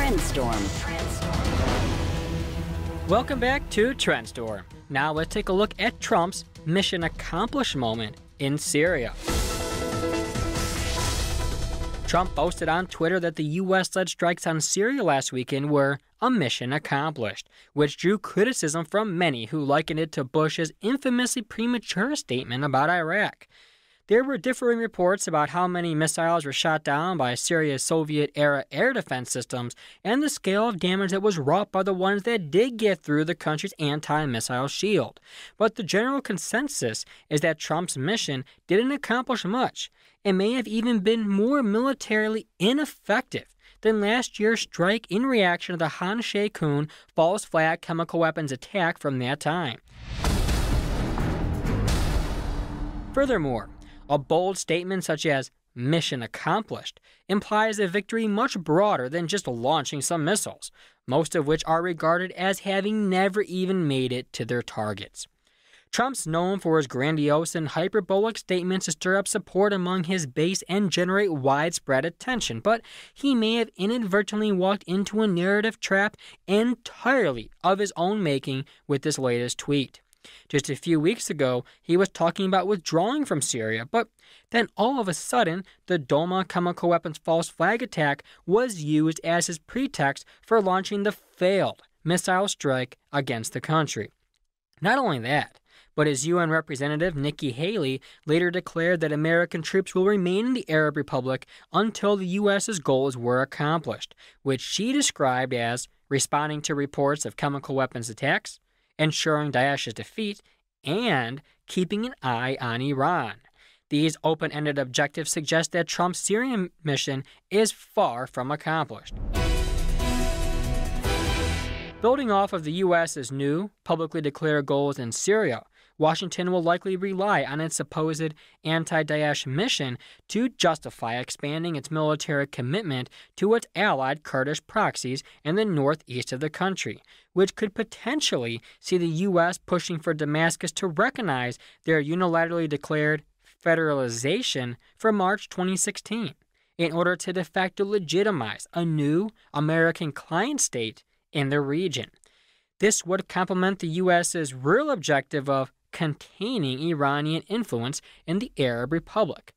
Trendstorm. Welcome back to Trendstorm. Now let's take a look at Trump's mission accomplished moment in Syria. Trump boasted on Twitter that the U.S.-led strikes on Syria last weekend were a mission accomplished, which drew criticism from many who likened it to Bush's infamously premature statement about Iraq. There were differing reports about how many missiles were shot down by Syria's Soviet-era air defense systems and the scale of damage that was wrought by the ones that did get through the country's anti-missile shield. But the general consensus is that Trump's mission didn't accomplish much. It may have even been more militarily ineffective than last year's strike in reaction to the Han Sheikhoun false flag chemical weapons attack from that time. Furthermore, a bold statement such as mission accomplished implies a victory much broader than just launching some missiles, most of which are regarded as having never even made it to their targets. Trump's known for his grandiose and hyperbolic statements to stir up support among his base and generate widespread attention, but he may have inadvertently walked into a narrative trap entirely of his own making with this latest tweet. Just a few weeks ago, he was talking about withdrawing from Syria, but then all of a sudden, the Doma chemical weapons false flag attack was used as his pretext for launching the failed missile strike against the country. Not only that, but his UN representative Nikki Haley later declared that American troops will remain in the Arab Republic until the U.S.'s goals were accomplished, which she described as responding to reports of chemical weapons attacks, ensuring Daesh's defeat, and keeping an eye on Iran. These open-ended objectives suggest that Trump's Syrian mission is far from accomplished. Building off of the U.S.'s new, publicly declared goals in Syria, Washington will likely rely on its supposed anti-Daesh mission to justify expanding its military commitment to its allied Kurdish proxies in the northeast of the country, which could potentially see the U.S. pushing for Damascus to recognize their unilaterally declared federalization from March 2016 in order to de facto legitimize a new American client state in the region. This would complement the U.S.'s real objective of containing Iranian influence in the Arab Republic,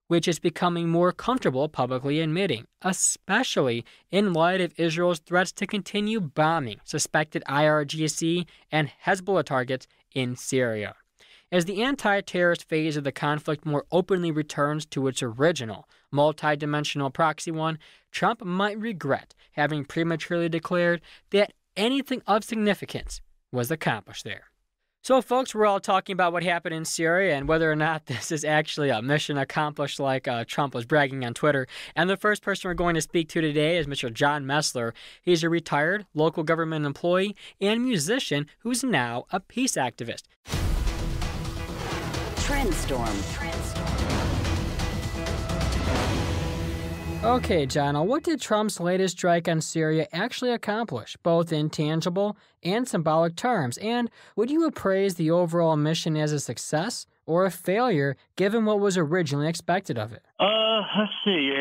which is becoming more comfortable publicly admitting, especially in light of Israel's threats to continue bombing suspected IRGC and Hezbollah targets in Syria. As the anti-terrorist phase of the conflict more openly returns to its original, multi-dimensional proxy one, Trump might regret having prematurely declared that anything of significance was accomplished there. So, folks, we're all talking about what happened in Syria and whether or not this is actually a mission accomplished like Trump was bragging on Twitter. And the first person we're going to speak to today is Mr. John Mesler. He's a retired local government employee and musician who's now a peace activist. Trendstorm. Okay, John, what did Trump's latest strike on Syria actually accomplish, both in tangible and symbolic terms? And would you appraise the overall mission as a success or a failure, given what was originally expected of it? Let's see.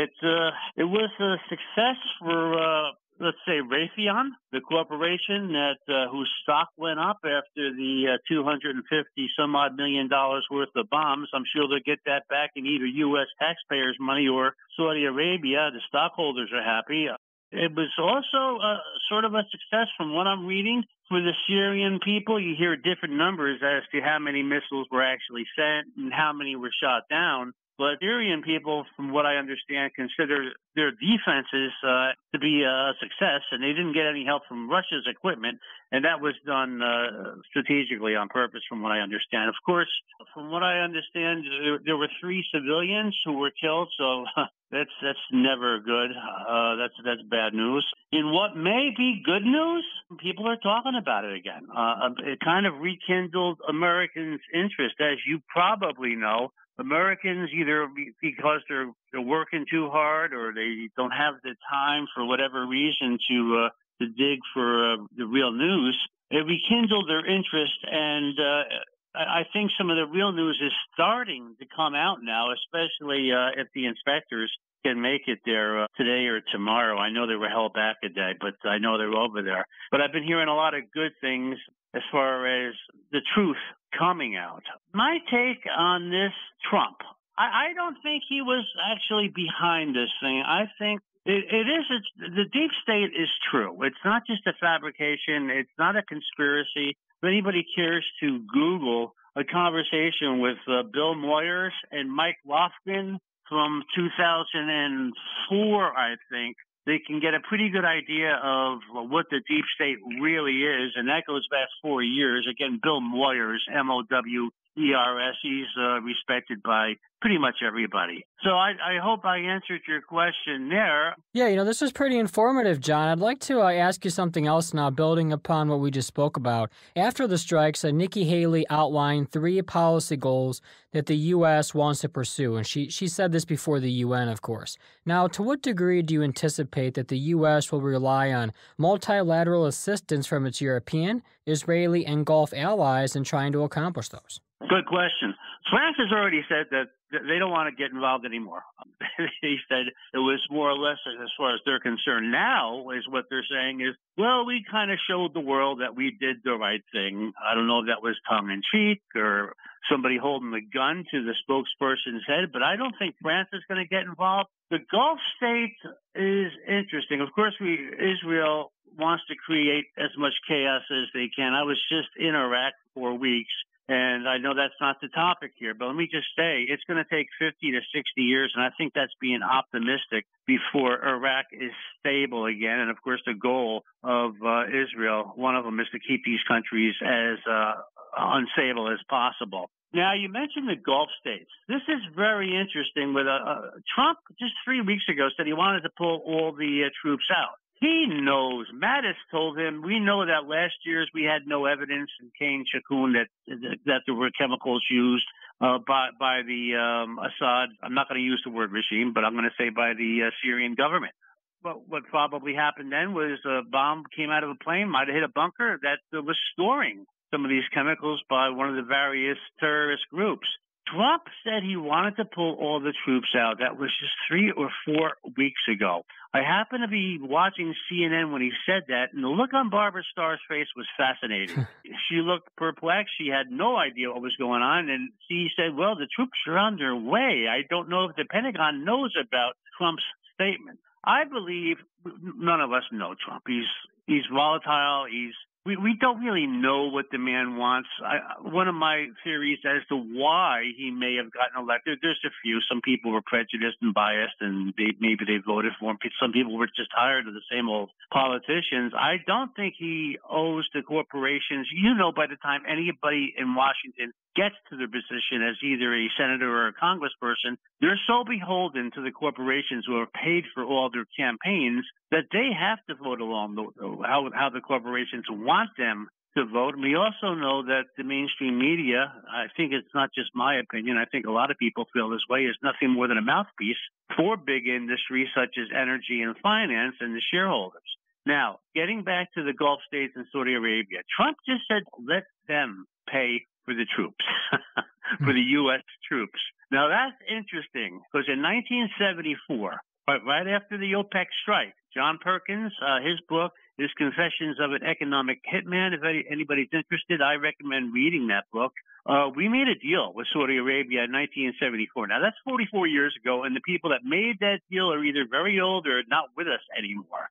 It was a success for let's say Raytheon, the corporation that whose stock went up after the $250 some odd million worth of bombs. I'm sure they'll get that back in either U.S. taxpayers' money or Saudi Arabia. The stockholders are happy. It was also sort of a success from what I'm reading for the Syrian people. You hear different numbers as to how many missiles were actually sent and how many were shot down. But Syrian people, from what I understand, consider their defenses to be a success, and they didn't get any help from Russia's equipment, and that was done strategically on purpose, from what I understand. Of course, from what I understand, there were 3 civilians who were killed, so that's never good. That's bad news. In what may be good news, people are talking about it again. It kind of rekindled Americans' interest, as you probably know. Americans, either because they're working too hard or they don't have the time for whatever reason to dig for the real news, it rekindled their interest, and I think some of the real news is starting to come out now, especially if the inspectors can make it there today or tomorrow. I know they were held back a day, but I know they're over there. But I've been hearing a lot of good things as far as the truth coming out. My take on this Trump, I don't think he was actually behind this thing. I think the deep state is true. It's not just a fabrication. It's not a conspiracy. If anybody cares to Google a conversation with Bill Moyers and Mike Lofgren from 2004, I think, they can get a pretty good idea of what the deep state really is. And that goes back 4 years. Again, Bill Moyers, Mowers, he's respected by pretty much everybody. So I hope I answered your question there. Yeah, this was pretty informative, John. I'd like to ask you something else now, building upon what we just spoke about. After the strikes, Nikki Haley outlined 3 policy goals that the U.S. wants to pursue, and she said this before the UN, of course. Now, to what degree do you anticipate that the U.S. will rely on multilateral assistance from its European, Israeli, and Gulf allies in trying to accomplish those? Good question. France has already said that they don't want to get involved anymore. They said it was more or less as far as they're concerned. Now is what they're saying is, well, we kind of showed the world that we did the right thing. I don't know if that was tongue in cheek or somebody holding the gun to the spokesperson's head, but I don't think France is going to get involved. The Gulf states is interesting. Of course, Israel wants to create as much chaos as they can. I was just in Iraq for weeks. And I know that's not the topic here, but let me just say it's going to take 50 to 60 years, and I think that's being optimistic before Iraq is stable again. And, of course, the goal of Israel, one of them is to keep these countries as unstable as possible. Now, you mentioned the Gulf states. This is very interesting. With Trump just 3 weeks ago said he wanted to pull all the troops out. He knows. Mattis told him, we know that last year's we had no evidence in Kane Shakun that there were chemicals used by the Assad. I'm not going to use the word regime, but I'm going to say by the Syrian government. But what probably happened then was a bomb came out of a plane, might have hit a bunker that was storing some of these chemicals by one of the various terrorist groups. Trump said he wanted to pull all the troops out. That was just 3 or 4 weeks ago. I happened to be watching CNN when he said that, and the look on Barbara Starr's face was fascinating. She looked perplexed. She had no idea what was going on, and she said, well, the troops are on their way. I don't know if the Pentagon knows about Trump's statement. I believe none of us know Trump. He's volatile. We don't really know what the man wants. One of my theories as to why he may have gotten elected, there's a few. Some people were prejudiced and biased, and maybe they voted for him. Some people were just tired of the same old politicians. I don't think he owes the corporations. By the time anybody in Washington gets to their position as either a senator or a congressperson, they're so beholden to the corporations who are paid for all their campaigns that they have to vote along how the corporations want them to vote. And we also know that the mainstream media, I think it's not just my opinion, I think a lot of people feel this way, is nothing more than a mouthpiece for big industries such as energy and finance and the shareholders. Now, getting back to the Gulf states and Saudi Arabia, Trump just said, let them pay for the troops, for the U.S. troops. Now, that's interesting because in 1974, right after the OPEC strike, John Perkins, his book, his Confessions of an Economic Hitman, if anybody's interested, I recommend reading that book. We made a deal with Saudi Arabia in 1974. Now, that's 44 years ago, and the people that made that deal are either very old or not with us anymore.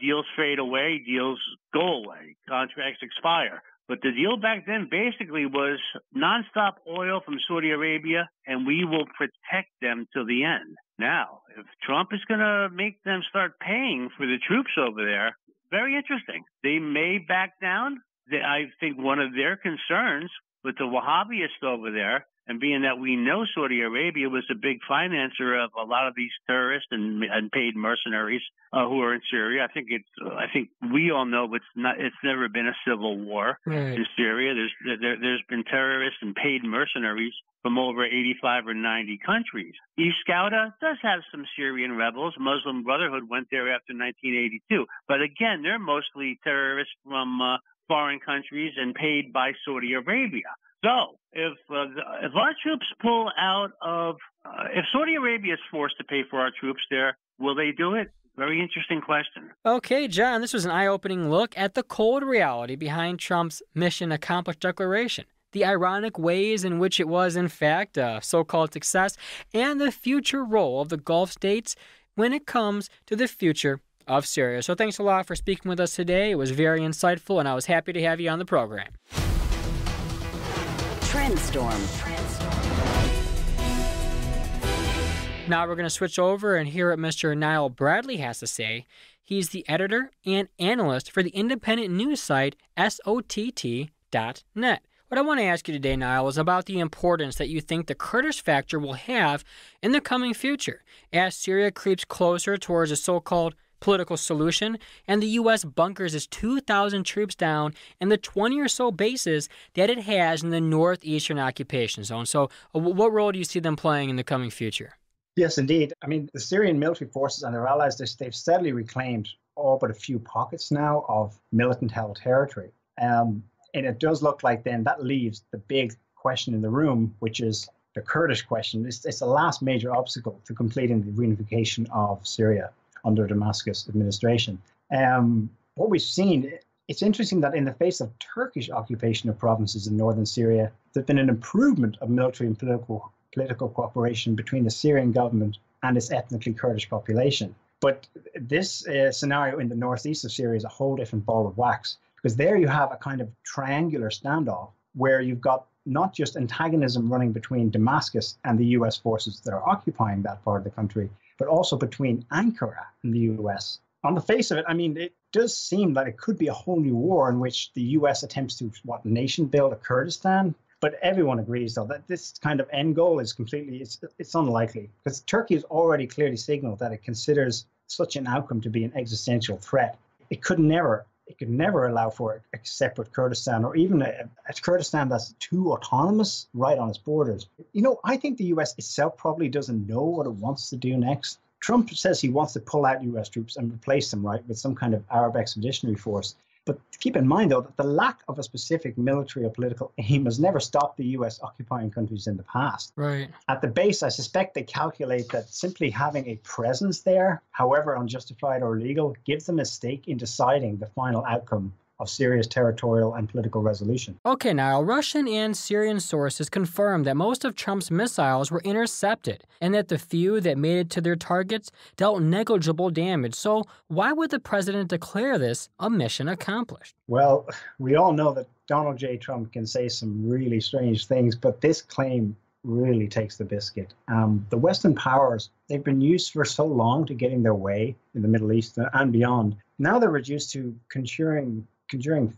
Deals fade away, deals go away, contracts expire. But the deal back then basically was nonstop oil from Saudi Arabia, and we will protect them till the end. Now, if Trump is going to make them start paying for the troops over there, very interesting. They may back down. I think one of their concerns with the Wahhabists over there, and being that we know Saudi Arabia was a big financer of a lot of these terrorists and paid mercenaries who are in Syria. I think we all know it's never been a civil war in Syria. There's been terrorists and paid mercenaries from over 85 or 90 countries. East Ghouta does have some Syrian rebels. Muslim Brotherhood went there after 1982. But again, they're mostly terrorists from foreign countries and paid by Saudi Arabia. So if our troops pull out of, if Saudi Arabia is forced to pay for our troops there, will they do it? Very interesting question. Okay, John, this was an eye-opening look at the cold reality behind Trump's mission accomplished declaration, the ironic ways in which it was, in fact, a so-called success, and the future role of the Gulf states when it comes to the future of Syria. So thanks a lot for speaking with us today. It was very insightful, and I was happy to have you on the program. Trendstorm. Now we're going to switch over and hear what Mr. Niall Bradley has to say. He's the editor and analyst for the independent news site SOTT.net. What I want to ask you today, Niall, is about the importance that you think the Kurdish factor will have in the coming future as Syria creeps closer towards a so-called political solution and the U.S. bunkers its 2,000 troops down in the 20 or so bases that it has in the northeastern occupation zone. So what role do you see them playing in the coming future? Yes, indeed. I mean, the Syrian military forces and their allies, they've steadily reclaimed all but a few pockets now of militant-held territory. And it does look like then that leaves the big question in the room, which is the Kurdish question. It's the last major obstacle to completing the reunification of Syria under Damascus administration. What we've seen, it's interesting that in the face of Turkish occupation of provinces in northern Syria, there's been an improvement of military and political cooperation between the Syrian government and its ethnically Kurdish population. But this scenario in the northeast of Syria is a whole different ball of wax, because there you have a kind of triangular standoff where you've got not just antagonism running between Damascus and the US forces that are occupying that part of the country, but also between Ankara and the US. On the face of it, I mean, it does seem that it could be a whole new war in which the US attempts to, nation build a Kurdistan. But everyone agrees, though, that this kind of end goal is it's unlikely, because Turkey has already clearly signaled that it considers such an outcome to be an existential threat. It could never allow for a separate Kurdistan, or even a Kurdistan that's too autonomous right on its borders. I think the US itself probably doesn't know what it wants to do next. Trump says he wants to pull out US troops and replace them, right, with some kind of Arab expeditionary force. But keep in mind, though, that the lack of a specific military or political aim has never stopped the US occupying countries in the past. Right. At the base, I suspect they calculate that simply having a presence there, however unjustified or illegal, gives them a stake in deciding the final outcome of Syria's territorial and political resolution. Okay, Niall, Russian and Syrian sources confirmed that most of Trump's missiles were intercepted and that the few that made it to their targets dealt negligible damage. So why would the president declare this a mission accomplished? Well, we all know that Donald J. Trump can say some really strange things, but this claim really takes the biscuit. The Western powers, they've been used for so long to getting their way in the Middle East and beyond. Now they're reduced to conjuring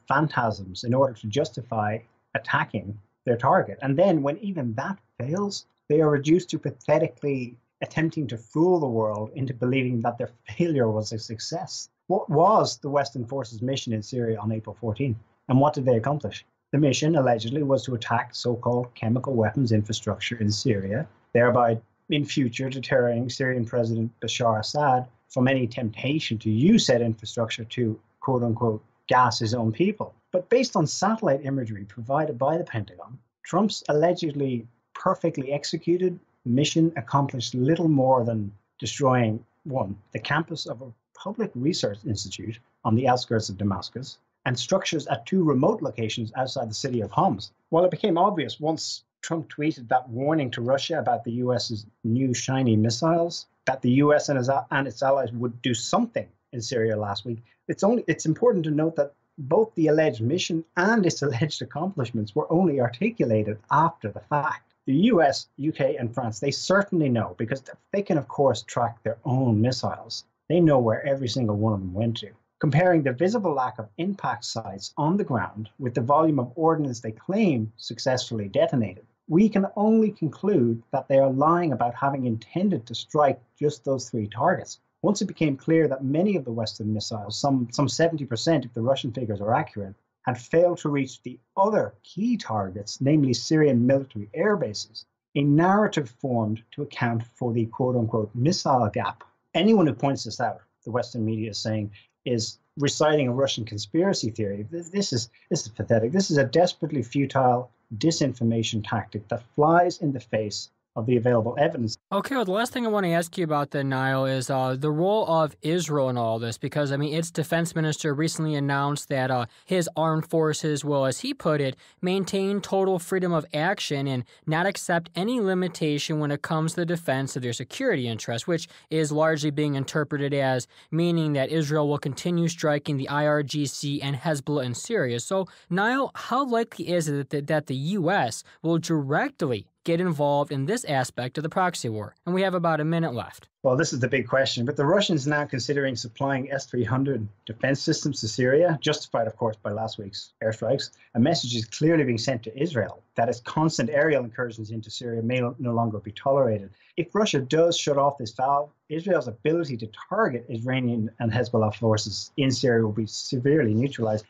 phantasms in order to justify attacking their target. And then when even that fails, they are reduced to pathetically attempting to fool the world into believing that their failure was a success. What was the Western forces' mission in Syria on April 14? And what did they accomplish? The mission allegedly was to attack so-called chemical weapons infrastructure in Syria, thereby in future deterring Syrian President Bashar Assad from any temptation to use said infrastructure to, quote-unquote, gas his own people. But based on satellite imagery provided by the Pentagon, Trump's allegedly perfectly executed mission accomplished little more than destroying, one, the campus of a public research institute on the outskirts of Damascus, and structures at two remote locations outside the city of Homs. Well, it became obvious once Trump tweeted that warning to Russia about the US's new shiny missiles, that the US and its allies would do something in Syria last week. It's important to note that both the alleged mission and its alleged accomplishments were only articulated after the fact. The US, UK, and France, they certainly know, because they can, of course, track their own missiles. They know where every single one of them went to. Comparing the visible lack of impact sites on the ground with the volume of ordnance they claim successfully detonated, we can only conclude that they are lying about having intended to strike just those three targets. Once it became clear that many of the Western missiles, some 70% if the Russian figures are accurate, had failed to reach the other key targets, namely Syrian military air bases, a narrative formed to account for the quote-unquote missile gap. Anyone who points this out, the Western media is saying, is reciting a Russian conspiracy theory. This is pathetic. This is a desperately futile, disinformation tactic that flies in the face of the available evidence. Okay, well, the last thing I want to ask you about then, Niall, is the role of Israel in all this, because, I mean, its defense minister recently announced that his armed forces will, as he put it, maintain total freedom of action and not accept any limitation when it comes to the defense of their security interests, which is largely being interpreted as meaning that Israel will continue striking the IRGC and Hezbollah in Syria. So, Niall, how likely is it that the U.S. will directly get involved in this aspect of the proxy war? And we have about a minute left. Well, this is the big question. But the Russians now considering supplying S-300 defense systems to Syria, justified, of course, by last week's airstrikes. A message is clearly being sent to Israel that its constant aerial incursions into Syria may no longer be tolerated. If Russia does shut off this valve, Israel's ability to target Iranian and Hezbollah forces in Syria will be severely neutralized.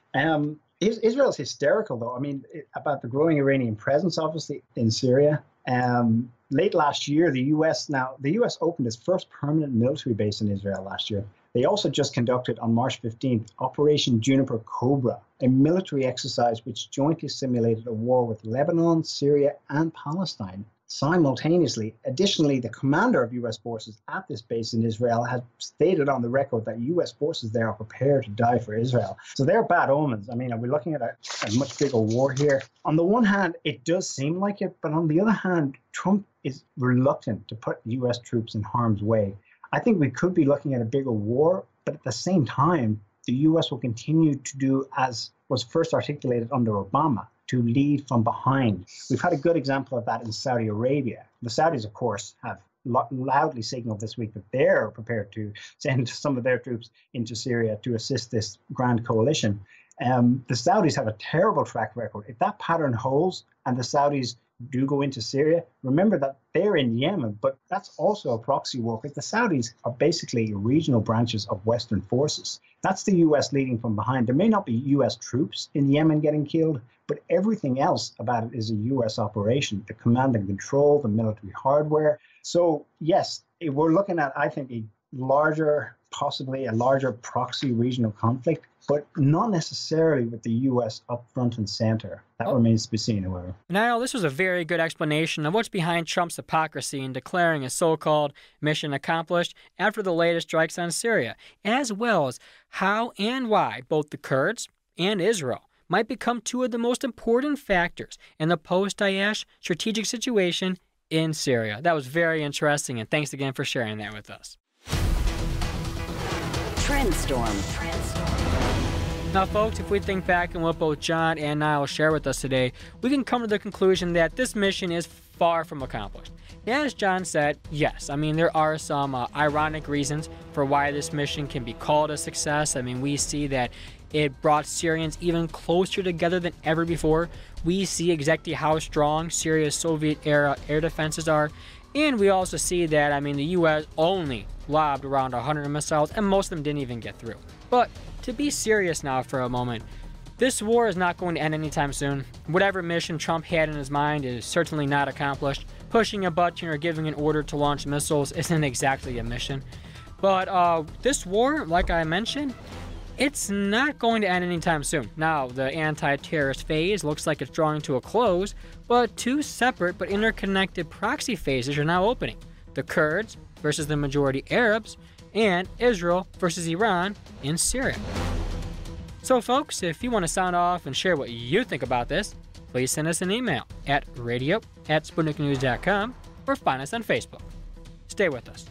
Israel's hysterical, though. I mean, about the growing Iranian presence, obviously, in Syria. Late last year, the U.S. opened its first permanent military base in Israel last year. They also just conducted on March 15th Operation Juniper Cobra, a military exercise which jointly simulated a war with Lebanon, Syria, and Palestine simultaneously. Additionally, the commander of U.S. forces at this base in Israel has stated on the record that U.S. forces there are prepared to die for Israel. So they're bad omens. I mean, are we looking at a much bigger war here? On the one hand, it does seem like it, but on the other hand, Trump is reluctant to put U.S. troops in harm's way. I think we could be looking at a bigger war, but at the same time, the U.S. will continue to do as was first articulated under Obama, to lead from behind. We've had a good example of that in Saudi Arabia. The Saudis, of course, have loudly signaled this week that they're prepared to send some of their troops into Syria to assist this grand coalition. The Saudis have a terrible track record. If that pattern holds and the Saudis do go into Syria, remember that they're in Yemen, but that's also a proxy war because the Saudis are basically regional branches of Western forces. That's the U.S. leading from behind. There may not be U.S. troops in Yemen getting killed, but everything else about it is a U.S. operation, the command and control, the military hardware. So, yes, we're looking at, I think, possibly a larger proxy regional conflict, but not necessarily with the U.S. up front and center. That remains to be seen, however. Niall, this was a very good explanation of what's behind Trump's hypocrisy in declaring a so-called mission accomplished after the latest strikes on Syria, as well as how and why both the Kurds and Israel might become two of the most important factors in the post-Daesh strategic situation in Syria. That was very interesting, and thanks again for sharing that with us. Trendstorm. Now, folks, if we think back on what both John and Niall share with us today, we can come to the conclusion that this mission is far from accomplished. As John said, yes, I mean, there are some ironic reasons for why this mission can be called a success. I mean, we see that it brought Syrians even closer together than ever before. We see exactly how strong Syria's Soviet-era air defenses are. And we also see that, I mean, the U.S. only lobbed around 100 missiles, and most of them didn't even get through. But to be serious now for a moment, this war is not going to end anytime soon. Whatever mission Trump had in his mind is certainly not accomplished. Pushing a button or giving an order to launch missiles isn't exactly a mission. But this war, like I mentioned, it's not going to end anytime soon. Now, the anti-terrorist phase looks like it's drawing to a close, but two separate but interconnected proxy phases are now opening. The Kurds versus the majority Arabs, and Israel versus Iran in Syria. So, folks, if you want to sound off and share what you think about this, please send us an email at radio@sputniknews.com or find us on Facebook. Stay with us.